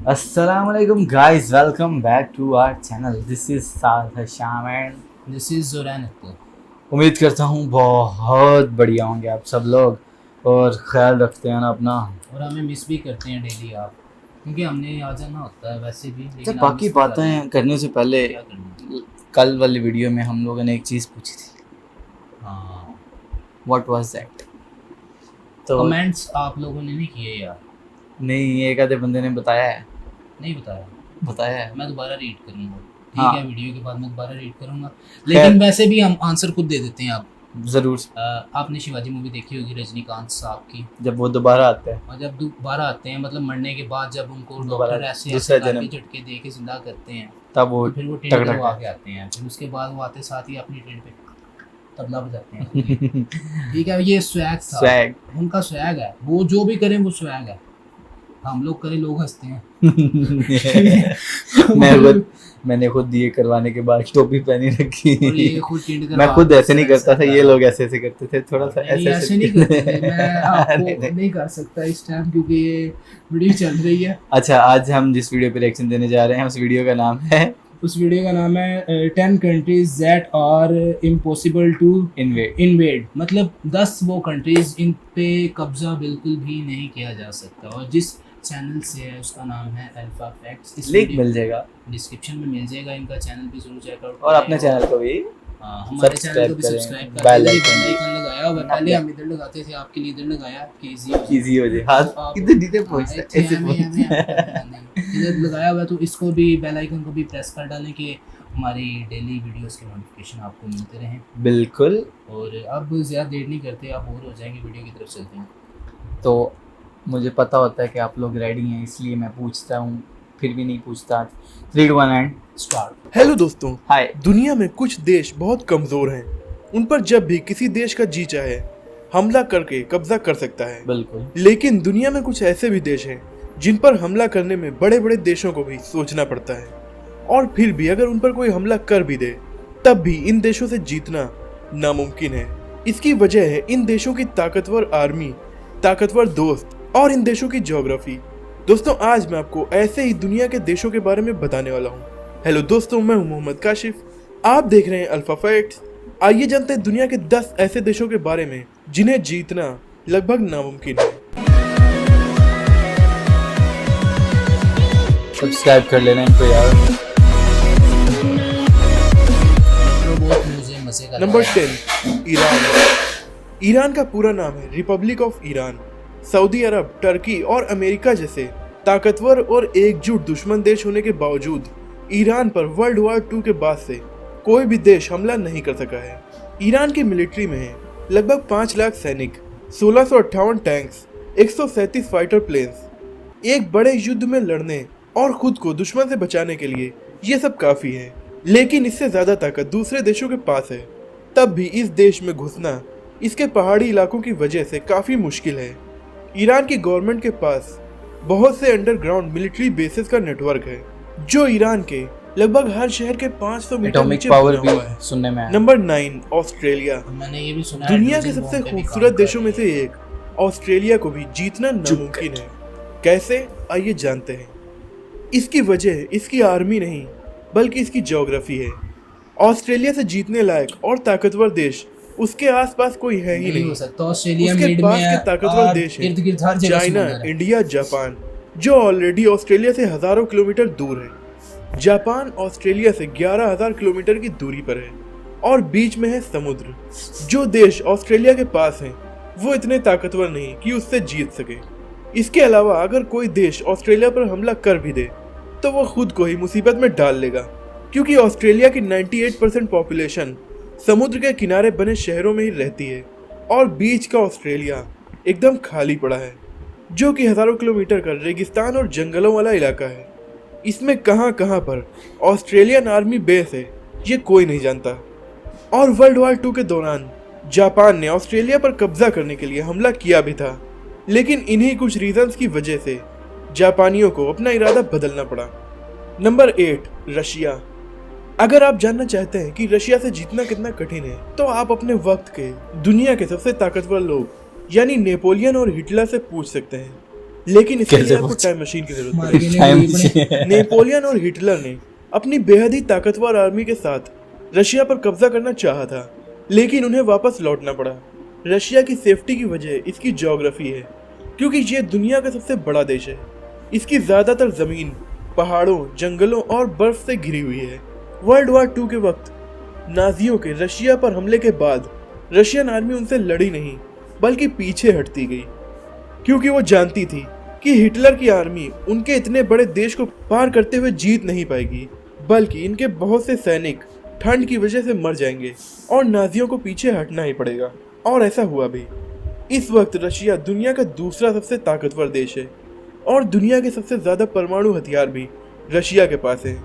Assalamualaikum guys, welcome back to our channel. This is Saad Hasham and this is Zorain Akhtar. उम्मीद करता हूँ बहुत बढ़िया होंगे आप सब लोग और ख्याल रखते हैं ना अपना। और हमें मिस भी करते हैं डेली आप, क्योंकि हमने आ जाना होता है वैसे भी, अच्छा, लेकिन आप बाकी मिस तो कर बातें रहे हैं। करने से पहले क्या करना। कल वाली वीडियो में हम लोगों ने एक चीज़ पूछी थी। हाँ, व्हाट वाज दैट? तो कमेंट्स आप लोगों ने नहीं किए यार। नहीं, एक आधे बंदे ने बताया है। नहीं बताया। बताया है। मैं दोबारा रीड करूंगा। ठीक हाँ। है, वीडियो के बाद मैं दोबारा रीड करूंगा, लेकिन वैसे भी हम आंसर खुद दे देते हैं आप। ज़रूर। आपने शिवाजी मूवी देखी होगी रजनीकांत साहब की, जब वो दोबारा आते हैं, और जब दोबारा आते हैं मतलब मरने के बाद, जब उनको दोबारा डॉक्टर ऐसे दूसरा ऐसे जन्म। काफी झटके दे के जिंदा करते हैं, तब वो तो फिर वो टेंट टकटक करवा के आते हैं, फिर उसके बाद वो आते साथ ही अपनी टेंट पे तबला बजाते हैं। ठीक है, ये स्वैग था। स्वैग। उनका स्वैग है, वो जो भी करें वो स्वैग है। हम लोग करें लोग हंसते हैं। मैंने खुद ये करवाने के बाद टोपी पहनी रखी। और ये खुद टेंट मैं खुद ऐसे नहीं करता था, ये लोग ऐसे ऐसे करते थे, थोड़ा सा नहीं, ऐसे ऐसे नहीं करते थे। मैं आपको नहीं। नहीं कर सकता इस टाइम, क्योंकि ये वीडियो चल रही है। अच्छा, आज हम जिस वीडियो पे रिएक्शन देने जा रहे हैं उस वीडियो का नाम है उस वीडियो का नाम है 10 countries that are impossible to invade. मतलब 10 वो कंट्रीज इन पे कब्जा बिल्कुल भी नहीं किया जा सकता। और जिस चैनल से है उसका नाम है अल्फा फैक्ट्स। इस लिंक मिल जाएगा डिस्क्रिप्शन में मिल जाएगा। इनका चैनल भी जरूर चेकआउट और अपने चैनल को भी हमारे चैनल को भी करें, सब्सक्राइब कर बेल दें। आइकन बेल आइकन लगाया हुआ है। पहले हम इधर लगाते थे, आपके लिए इधर लगाया कि इजी हो जाए। हाथ इधर नीचे पहुंचता है, ऐसे इधर लगाया हुआ है, तो इसको भी बेल आइकन को भी प्रेस कर डालें कि हमारी डेली वीडियोस के नोटिफिकेशन आपको मिलते रहें। बिल्कुल। और अब ज़्यादा देर नहीं करते, आप बोर हो जाएंगे, वीडियो की तरफ चलते हैं। तो मुझे पता होता है कि आप लोग रेडी हैं, इसलिए मैं पूछता हूँ, फिर भी नहीं पूछता। 3 2 1 एंड स्टार्ट। हेलो दोस्तों, हाय। दुनिया में कुछ देश बहुत कमजोर हैं। उन पर जब भी किसी देश का जी चाहे हमला करके कब्जा कर सकता है। बिल्कुल। लेकिन दुनिया में कुछ ऐसे भी देश हैं जिन पर हमला करने में बड़े बड़े देशों को भी सोचना पड़ता है, और फिर भी अगर उन पर कोई हमला कर भी दे तब भी इन देशों से जीतना नामुमकिन है। इसकी वजह है इन देशों की ताकतवर आर्मी, ताकतवर दोस्त और इन देशों की ज्योग्राफी। दोस्तों, आज मैं आपको ऐसे ही दुनिया के देशों के बारे में बताने वाला हूँ। हेलो दोस्तों, मैं हूँ मोहम्मद काशिफ, आप देख रहे हैं अल्फा फैक्ट्स। आइए जानते हैं दुनिया के 10 ऐसे देशों के बारे में जिन्हें जीतना लगभग नामुमकिन है। सब्सक्राइब कर लेना इनको यार। मुझे मजे का नंबर 10, ईरान। ईरान का पूरा नाम है Republic of Iran. Saudi Arab, Turkey और अमेरिका जैसे ताकतवर और एकजुट दुश्मन देश होने के बावजूद ईरान पर वर्ल्ड वॉर 2 के बाद से कोई भी देश हमला नहीं कर सका है। ईरान की मिलिट्री में है लगभग 5 लाख सैनिक, 1658 टैंक्स, 137 फाइटर प्लेन्स। एक बड़े युद्ध में लड़ने और खुद को दुश्मन से बचाने के लिए ये सब काफी है, लेकिन इससे ज्यादा ताकत दूसरे देशों के पास है। तब भी इस देश में घुसना इसके पहाड़ी इलाकों की वजह से काफी मुश्किल है। ईरान की गवर्नमेंट के पास बहुत से अंडरग्राउंड मिलिट्री बेसेस का नेटवर्क है जो ईरान के लगभग हर शहर के 500 मीटर एटॉमिक नीचे पावर बना भी हुआ है। सुनने में आया। Number 9, Australia. मैंने ये भी सुना है दुनिया के हाइड्रोजन सबसे बम पे भी काम खूबसूरत कर देशों में रही से है। एक ऑस्ट्रेलिया को भी जीतना नामुमकिन है। कैसे, आइए जानते हैं। इसकी वजह इसकी आर्मी नहीं बल्कि इसकी ज्योग्राफी है। ऑस्ट्रेलिया से जीतने लायक और ताकतवर देश उसके आसपास कोई है ही नहीं नहीं। हो सकता। ऑस्ट्रेलिया उसके मिड पास में के है ताकतवर और देश हैं इर्द गिर्द हर जगह चाइना, समुंदर है। इंडिया, जापान, जो ऑलरेडी ऑस्ट्रेलिया से हजारों किलोमीटर दूर है। जापान ऑस्ट्रेलिया से 11,000 किलोमीटर की दूरी पर है और बीच में है समुद्र। जो देश ऑस्ट्रेलिया के पास हैं वो इतने ताकतवर नहीं कि उससे जीत सके। इसके अलावा अगर कोई देश ऑस्ट्रेलिया पर हमला कर भी दे तो वो खुद को ही मुसीबत में डाल लेगा, क्योंकि ऑस्ट्रेलिया की 98% पॉपुलेशन समुद्र के किनारे बने शहरों में ही रहती है और बीच का ऑस्ट्रेलिया एकदम खाली पड़ा है, जो कि हजारों किलोमीटर का रेगिस्तान और जंगलों वाला इलाका है। इसमें कहां कहां पर ऑस्ट्रेलियन आर्मी बेस है ये कोई नहीं जानता। और वर्ल्ड वॉर 2 के दौरान जापान ने ऑस्ट्रेलिया पर कब्जा करने के लिए हमला किया भी था, लेकिन इन्हीं कुछ रीजंस की वजह से जापानियों को अपना इरादा बदलना पड़ा। Number 8, Russia. अगर आप जानना चाहते हैं कि रशिया से जीतना कितना कठिन है तो आप अपने वक्त के दुनिया के सबसे ताकतवर लोग यानी नेपोलियन और हिटलर से पूछ सकते हैं। लेकिन इसके लिए कैसे आपको पूछा? टाइम मशीन की जरूरत मार पड़ेगी। के टाइम नहीं अपने नेपोलियन और हिटलर ने अपनी बेहद ही ताकतवर आर्मी के साथ रशिया पर कब्जा करना चाहा था, लेकिन उन्हें वापस लौटना पड़ा। रशिया की सेफ्टी की वजह इसकी ज्योग्राफी है, क्योंकि ये दुनिया का सबसे बड़ा देश है। इसकी ज्यादातर जमीन पहाड़ों, जंगलों और बर्फ से घिरी हुई है। वर्ल्ड वॉर 2 के वक्त नाजियों के रशिया पर हमले के बाद रशियन आर्मी उनसे लड़ी नहीं, बल्कि पीछे हटती गई, क्योंकि वो जानती थी कि हिटलर की आर्मी उनके इतने बड़े देश को पार करते हुए जीत नहीं पाएगी, बल्कि इनके बहुत से सैनिक ठंड की वजह से मर जाएंगे और नाजियों को पीछे हटना ही पड़ेगा। और ऐसा हुआ भी। इस वक्त रशिया दुनिया का दूसरा सबसे ताकतवर देश है और दुनिया के सबसे ज्यादा परमाणु हथियार भी रशिया के पास है,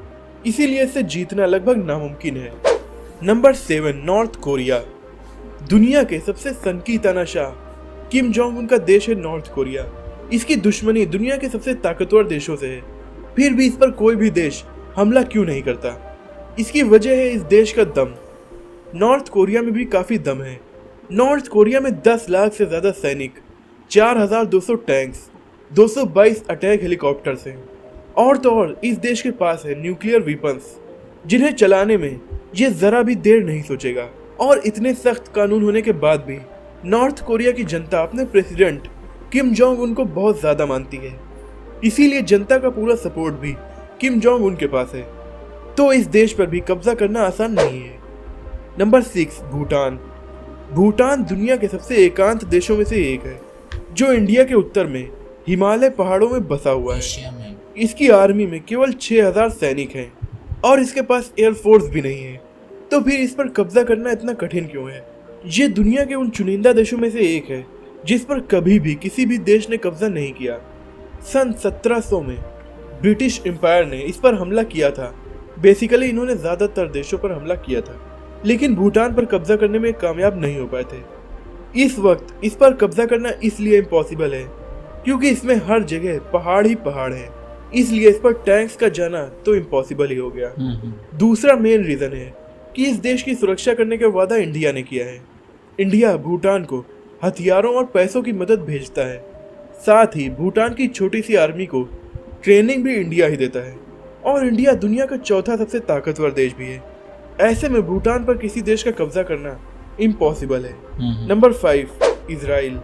इसीलिए इसे जीतना लगभग नामुमकिन है। Number 7, north Korea. दुनिया के सबसे सनकी तानाशाह किम जोंग उन का देश है नॉर्थ कोरिया। इसकी दुश्मनी दुनिया के सबसे ताकतवर देशों से है, फिर भी इस पर कोई भी देश हमला क्यों नहीं करता? इसकी वजह है इस देश का दम। नॉर्थ कोरिया में भी काफी दम है। नॉर्थ कोरिया में 10 लाख से ज्यादा सैनिक, 4200 टैंक्स, 222 अटैक हेलीकॉप्टर्स हैं। और तो और इस देश के पास है न्यूक्लियर वेपन्स, जिन्हें चलाने में ये जरा भी देर नहीं सोचेगा। और इतने सख्त कानून होने के बाद भी नॉर्थ कोरिया की जनता अपने प्रेसिडेंट किम जोंग उन को बहुत ज्यादा मानती है, इसीलिए जनता का पूरा सपोर्ट भी किम जोंग उन के पास है। तो इस देश पर भी कब्जा करना आसान नहीं है। नंबर 6, भूटान। भूटान दुनिया के सबसे एकांत देशों में से एक है, जो इंडिया के उत्तर में हिमालय पहाड़ों में बसा हुआ है। एशिया में इसकी आर्मी में केवल 6000 सैनिक हैं और इसके पास एयरफोर्स भी नहीं है। तो फिर इस पर कब्जा करना इतना कठिन क्यों है? ये दुनिया के उन चुनिंदा देशों में से एक है जिस पर कभी भी किसी भी देश ने कब्जा नहीं किया। सन 1700 में ब्रिटिश एम्पायर ने इस पर हमला किया था। बेसिकली इन्होंने ज्यादातर देशों पर हमला किया था, लेकिन भूटान पर कब्जा करने में कामयाब नहीं हो पाए थे। इस वक्त इस पर कब्जा करना इसलिए इम्पॉसिबल है क्योंकि इसमें हर जगह पहाड़ ही पहाड़ है, इसलिए इस पर टैंक्स का जाना तो इम्पॉसिबल ही हो गया। दूसरा मेन रीजन है कि इस देश की सुरक्षा करने का वादा इंडिया ने किया है। इंडिया भूटान को हथियारों और पैसों की मदद भेजता है, साथ ही भूटान की छोटी सी आर्मी को ट्रेनिंग भी इंडिया ही देता है। और इंडिया दुनिया का चौथा सबसे ताकतवर देश भी है। ऐसे में भूटान पर किसी देश का कब्जा करना इम्पॉसिबल है। Number 5, Israel.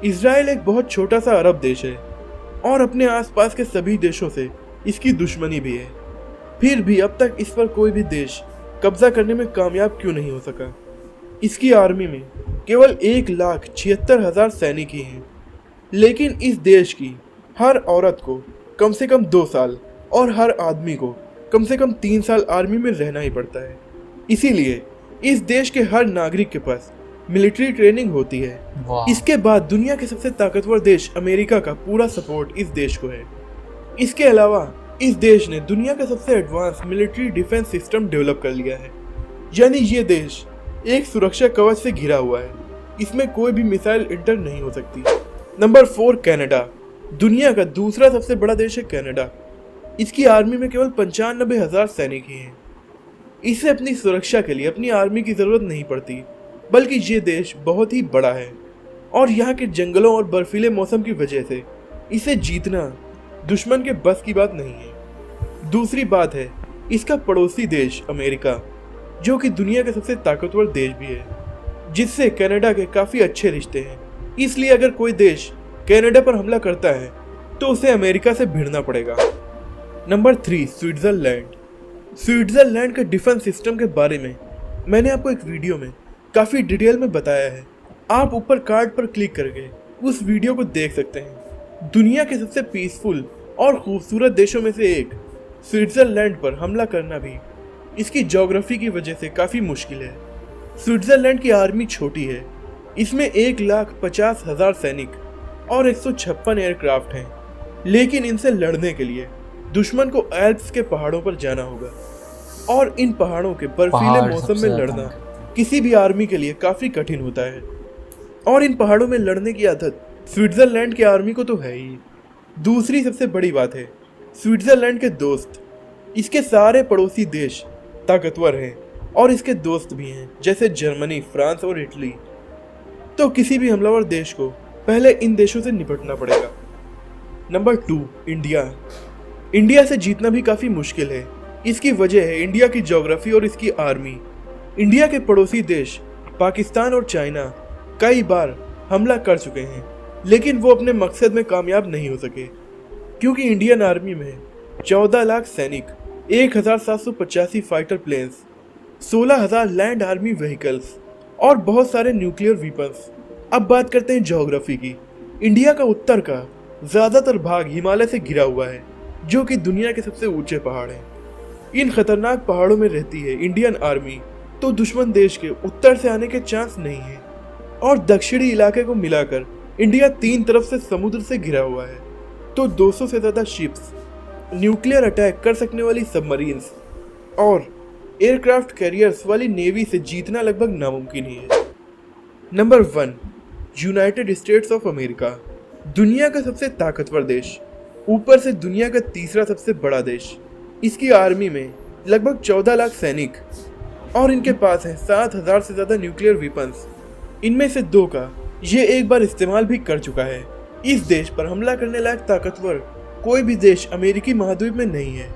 इजराइल एक बहुत छोटा सा अरब देश है और अपने आसपास के सभी देशों से इसकी दुश्मनी भी है। फिर भी अब तक इस पर कोई भी देश कब्जा करने में कामयाब क्यों नहीं हो सका? इसकी आर्मी में केवल 1,76,000 सैनिक ही हैं, लेकिन इस देश की हर औरत को कम से कम 2 साल और हर आदमी को कम से कम 3 साल आर्मी में रहना ही पड़ता है। इसीलिए इस देश के हर नागरिक के पास मिलिट्री ट्रेनिंग होती है। इसके बाद दुनिया के सबसे ताकतवर देश अमेरिका का पूरा सपोर्ट इस देश को है। इसके अलावा इस देश ने दुनिया का सबसे advance military defence system develop कर लिया है, यानी ये देश एक सुरक्षा कवच से घिरा हुआ है। इसमें कोई भी मिसाइल इंटर नहीं हो सकती। Number 4, Canada. दुनिया का दूसरा सबसे बड़ा देश है कनाडा। इसकी आर्मी में केवल 95,000 सैनिक ही हैं। इसे अपनी सुरक्षा के लिए अपनी आर्मी की जरूरत नहीं पड़ती, बल्कि ये देश बहुत ही बड़ा है और यहाँ के जंगलों और बर्फीले मौसम की वजह से इसे जीतना दुश्मन के बस की बात नहीं है। दूसरी बात है इसका पड़ोसी देश अमेरिका, जो कि दुनिया का सबसे ताकतवर देश भी है, जिससे कनाडा के काफ़ी अच्छे रिश्ते हैं। इसलिए अगर कोई देश कनाडा पर हमला करता है तो उसे अमेरिका से भिड़ना पड़ेगा। Number 3, Switzerland. स्विट्जरलैंड के डिफेंस सिस्टम के बारे में मैंने आपको एक वीडियो में काफ़ी डिटेल में बताया है। आप ऊपर कार्ड पर क्लिक करके उस वीडियो को देख सकते हैं। दुनिया के सबसे पीसफुल और खूबसूरत देशों में से एक स्विट्जरलैंड पर हमला करना भी इसकी ज्योग्राफी की वजह से काफ़ी मुश्किल है। स्विट्जरलैंड की आर्मी छोटी है। इसमें 1,50,000 सैनिक और 156 एयरक्राफ्ट हैं, लेकिन इनसे लड़ने के लिए दुश्मन को एल्प्स के पहाड़ों पर जाना होगा और इन पहाड़ों के बर्फीले मौसम में लड़ना किसी भी आर्मी के लिए काफ़ी कठिन होता है। और इन पहाड़ों में लड़ने की आदत स्विट्जरलैंड की आर्मी को तो है ही। दूसरी सबसे बड़ी बात है स्विट्जरलैंड के दोस्त। इसके सारे पड़ोसी देश ताकतवर हैं और इसके दोस्त भी हैं, जैसे जर्मनी, फ्रांस और इटली। तो किसी भी हमलावर देश को पहले इन देशों से निपटना पड़ेगा। Number 2, India. इंडिया से जीतना भी काफ़ी मुश्किल है। इसकी वजह है इंडिया की ज्योग्राफी और इसकी आर्मी। इंडिया के पड़ोसी देश पाकिस्तान और चाइना कई बार हमला कर चुके हैं, लेकिन वो अपने मकसद में कामयाब नहीं हो सके, क्योंकि इंडियन आर्मी में 14 लाख सैनिक, 1785 fighter planes, 16,000 land army vehicles और बहुत सारे न्यूक्लियर वीपन्स। अब बात करते हैं ज्योग्राफी की। इंडिया का उत्तर का ज़्यादातर भाग हिमालय से घिरा हुआ है, जो कि दुनिया के सबसे ऊंचे पहाड़ हैं। इन खतरनाक पहाड़ों में रहती है इंडियन आर्मी, तो दुश्मन देश के उत्तर से आने के चांस नहीं है। और दक्षिणी इलाके को मिलाकर इंडिया 3 तरफ से समुद्र से घिरा हुआ है, तो 200 से ज़्यादा शिप्स, न्यूक्लियर अटैक कर सकने वाली सबमरीन्स और एयरक्राफ्ट कैरियर्स वाली नेवी से जीतना लगभग नामुमकिन ही है। Number 1, United states of America. दुनिया का सबसे ताकतवर देश, ऊपर से दुनिया का तीसरा सबसे बड़ा देश। इसकी आर्मी में लगभग 14 लाख सैनिक और इनके पास है 7,000 से ज़्यादा न्यूक्लियर वेपन्स। इनमें से 2 का ये एक बार इस्तेमाल भी कर चुका है। इस देश पर हमला करने लायक ताकतवर कोई भी देश अमेरिकी महाद्वीप में नहीं है,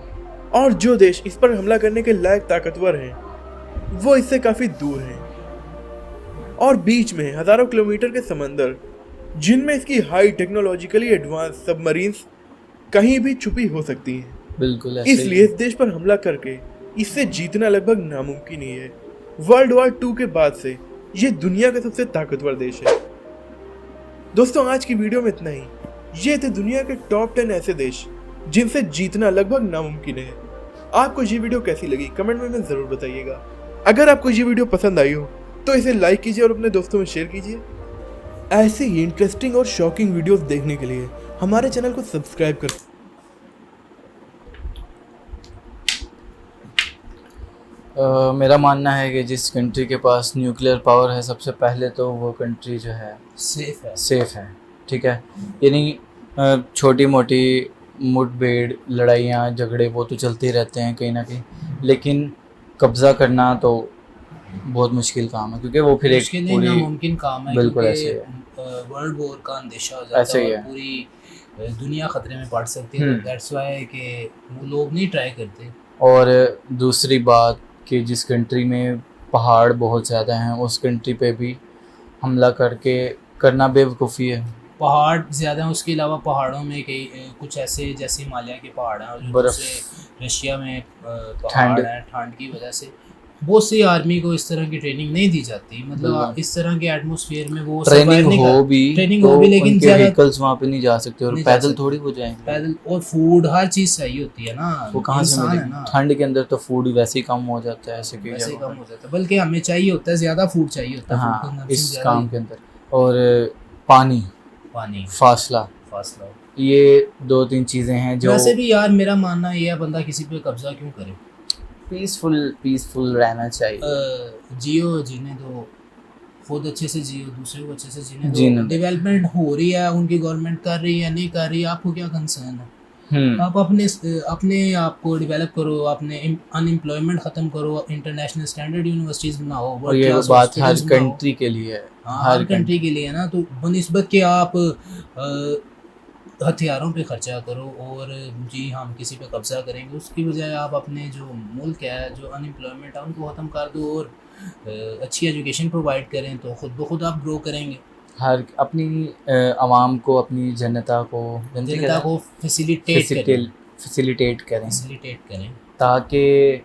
और जो देश इस पर हमला करने के लायक ताकतवर हैं वो इससे काफ़ी दूर हैं, और बीच में हज़ारों किलोमीटर के समंदर, जिनमें इसकी हाई टेक्नोलॉजिकली एडवांस सबमरीन्स कहीं भी छुपी हो सकती हैं। बिल्कुल ऐसे इसलिए इस देश पर हमला करके इससे जीतना लगभग नामुमकिन ही है। वर्ल्ड वॉर 2 के बाद से ये दुनिया का सबसे ताकतवर देश है। दोस्तों, आज की वीडियो में इतना ही। ये थे दुनिया के टॉप 10 ऐसे देश जिनसे जीतना लगभग नामुमकिन है। आपको ये वीडियो कैसी लगी कमेंट में ज़रूर बताइएगा। अगर आपको ये वीडियो पसंद आई हो तो इसे लाइक कीजिए और अपने दोस्तों में शेयर कीजिए। ऐसे ही इंटरेस्टिंग और शॉकिंग वीडियोस देखने के लिए हमारे चैनल को सब्सक्राइब कर। मेरा मानना है कि जिस कंट्री के पास न्यूक्लियर पावर है, सबसे पहले तो वो कंट्री जो है सेफ है। ठीक है, यानी छोटी मोटी मुठभेड़, लड़ाइयाँ, झगड़े वो तो चलते रहते हैं कहीं ना कहीं, लेकिन कब्ज़ा करना तो बहुत मुश्किल काम है, क्योंकि वो फिर एक पूरी नामुमकिन काम है। बिल्कुल ऐसे है, वर्ल्ड वॉर का अंदेशा हो जाता है और पूरी दुनिया खतरे में पड़ सकती है। दैट्स व्हाई कि वो लोग नहीं ट्राई करते। और दूसरी बात कि जिस कंट्री में पहाड़ बहुत ज़्यादा हैं, उस कंट्री पे भी हमला करना बेवकूफ़ी है। पहाड़ ज़्यादा हैं, उसके अलावा पहाड़ों में कई कुछ ऐसे जैसे हिमालय के पहाड़ हैं, और जो दूसरे रशिया में पहाड़ हैं, ठंड की वजह से बहुत सी आर्मी को इस तरह की ट्रेनिंग नहीं दी जाती। मतलब इस तरह के एटमॉस्फेयर में वो ट्रेनिंग हो भी लेकिन व्हीकल्स वहाँ पे नहीं जा सकते, और पैदल थोड़ी हो जाएंगे। पैदल, और फूड, हर चीज़ चाहिए होती है ना, वो कहाँ से मिलेगा? ठंड के अंदर तो फूड वैसे ही कम हो जाता है, ऐसे कम हो जाता है, बल्कि हमें चाहिए होता है, ज़्यादा फूड चाहिए होता है। हाँ, इस काम के अंदर। और पानी, फासला, ये 2-3 चीज़ें हैं जो वैसे भी यार मेरा मानना ये है, बंदा किसी पे कब्जा क्यों करे, पीसफुल रहना चाहिए। जियो, जीने दो, खुद अच्छे से जियो, दूसरे को अच्छे से जीने दो। डेवलपमेंट हो रही है, उनकी गवर्नमेंट कर रही है, नहीं कर रही है, आपको क्या कंसर्न है? आप अपने आप को डेवलप करो, अपने अनएम्प्लॉयमेंट ख़त्म करो, इंटरनेशनल स्टैंडर्ड यूनिवर्सिटीज़ बनाओ। और ये बात हर कंट्री के लिए है, हर कंट्री के लिए ना। तो बनिस्बत के आप हथियारों पे खर्चा करो और जी हम किसी पे कब्जा करेंगे, उसकी बजाय आप अपने जो मुल्क है, जो अनएम्प्लॉयमेंट है, उनको ख़त्म कर दो और अच्छी एजुकेशन प्रोवाइड करें, तो खुद ब खुद आप ग्रो करेंगे। हर अपनी आवाम को, अपनी जनता को फैसिलिटेट करें ताकि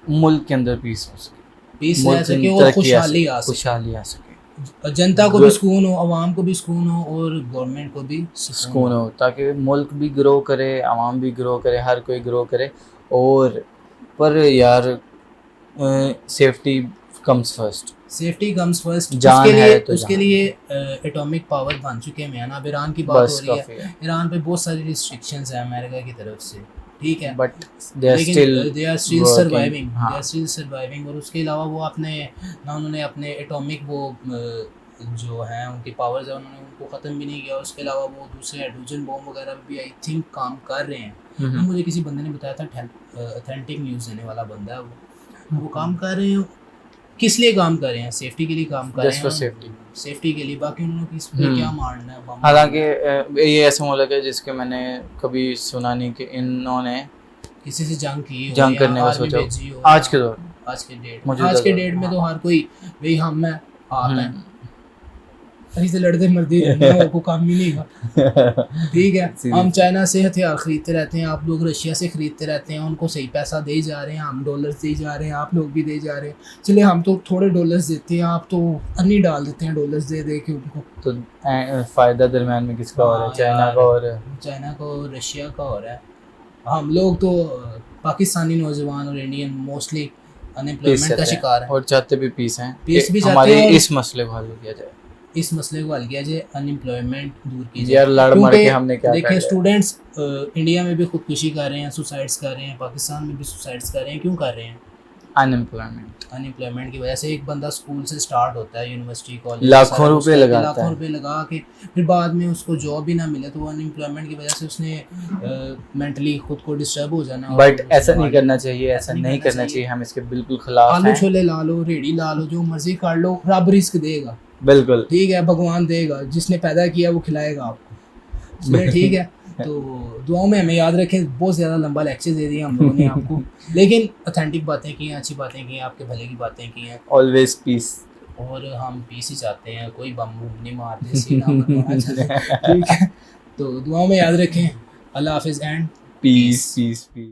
मुल्क के अंदर पीस हो सके, और खुशहाली आ सके, जनता को भी सुकून हो, आवाम को भी सुकून हो और गवर्नमेंट को भी सुकून हो, ताकि मुल्क भी ग्रो करे, आवाम भी ग्रो करे, हर कोई ग्रो करे। और पर यार सेफ्टी कम्स फर्स्ट, उसके लिए एटॉमिक पावर बन चुके हैं ना। अब ईरान की बात हो रही है, ईरान पे बहुत सारी रिस्ट्रिक्शंस है अमेरिका की तरफ से, ठीक है, but they are still surviving. और उसके अलावा वो उन्होंने अपने एटॉमिक वो जो हैं उनकी पावर्स है, उन्होंने उनको ख़त्म भी नहीं किया। उसके अलावा वो दूसरे हाइड्रोजन बॉम्ब वगैरह भी आई थिंक काम कर रहे हैं। मुझे किसी बंदे ने बताया था, ऑथेंटिक न्यूज़ देने वाला बंदा है वो काम कर रहे हैं। किस लिए काम कर रहे हैं? सेफ्टी के लिए काम कर रहे जस्ट हैं, फॉर सेफ्टी। सेफ्टी के लिए। बाकी उन लोगों की इस पे क्या मारना है? बम हालांकि ये ऐसा मुल्क है जिसके मैंने कभी सुना नहीं कि इन्होंने किसी से जंग की हो जंग या करने का आर्मी सोचा भेजी हो आज या के दौर आज के डेट मौजूदा आज के दौर डेट में हाँ। तो हर कोई भाई हम मैं आप हैं, हम्म। अभी से लड़ते मरते रहना है, और कोई काम ही नहीं का। ठीक है, हम चाइना से हथियार खरीदते रहते हैं, आप लोग रशिया से खरीदते रहते हैं, उनको सही पैसा दे जा रहे हैं, हम डॉलर्स दे जा रहे हैं, आप लोग भी दे जा रहे हैं। चलिए हम तो थोड़े डॉलर्स देते हैं, आप तो अन्नी डाल देते हैं डॉलर्स दे दे के उनको। तो फायदा दरम्यान में किसका हो रहा है? हाँ चाइना यार, का हो रहा है। चाइना को रशिया का हो रहा है। हम लोग तो पाकिस्तानी नौजवान और इंडियन मोस्टली पीस अनएम्प्लॉयमेंट का चाहते हैं शिकार है। और चाहते भी पीस हैं पीस कि भी चाहते हमारे हैं और- इस मसले को हल किया जाए। इस मसले को हल किया जाए, अनएम्प्लॉयमेंट दूर की जाए। यार लड़ मर के हमने क्या कर देखिए लिया? स्टूडेंट्स इंडिया में भी खुदकुशी कर रहे हैं, सुसाइड्स कर रहे हैं, पाकिस्तान में भी सुसाइड्स कर रहे हैं। क्यों कर रहे हैं? अनएम्प्लॉयमेंट। अनएम्प्लॉयमेंट की वजह से। एक बंदा स्कूल से स्टार्ट होता है, यूनिवर्सिटी कॉलेज लाखों रुपए लगाता लाखों है। रुपए लगा के फिर बाद में उसको जॉब ही ना मिले, तो अनएम्प्लॉयमेंट की वजह से उसने मेंटली खुद को डिस्टर्ब हो जाना। बट ऐसा नहीं करना चाहिए, ऐसा नहीं करना चाहिए। हम इसके बिल्कुल खिलाफ आलू हैं। छोले ला लो, रेडी ला लो, जो मर्जी कर लो, रब रिस्क देगा। बिल्कुल ठीक है, भगवान देगा, जिसने पैदा किया वो खिलाएगा आपको। चलिए ठीक है, तो दुआओं में हमें याद रखें। बहुत ज़्यादा लंबा लेक्चर दे दिया हम लोगों ने आपको, लेकिन ऑथेंटिक बातें की हैं, अच्छी बातें की हैं, आपके भले की बातें की हैं, ऑलवेज पीस। और हम पीस ही चाहते हैं। कोई बम बुम नहीं मारते, सीना मरवाना चाहते। ठीक है, तो दुआओं में याद रखें। अल्लाह हाफिज़ एंड पीस पीस पीस।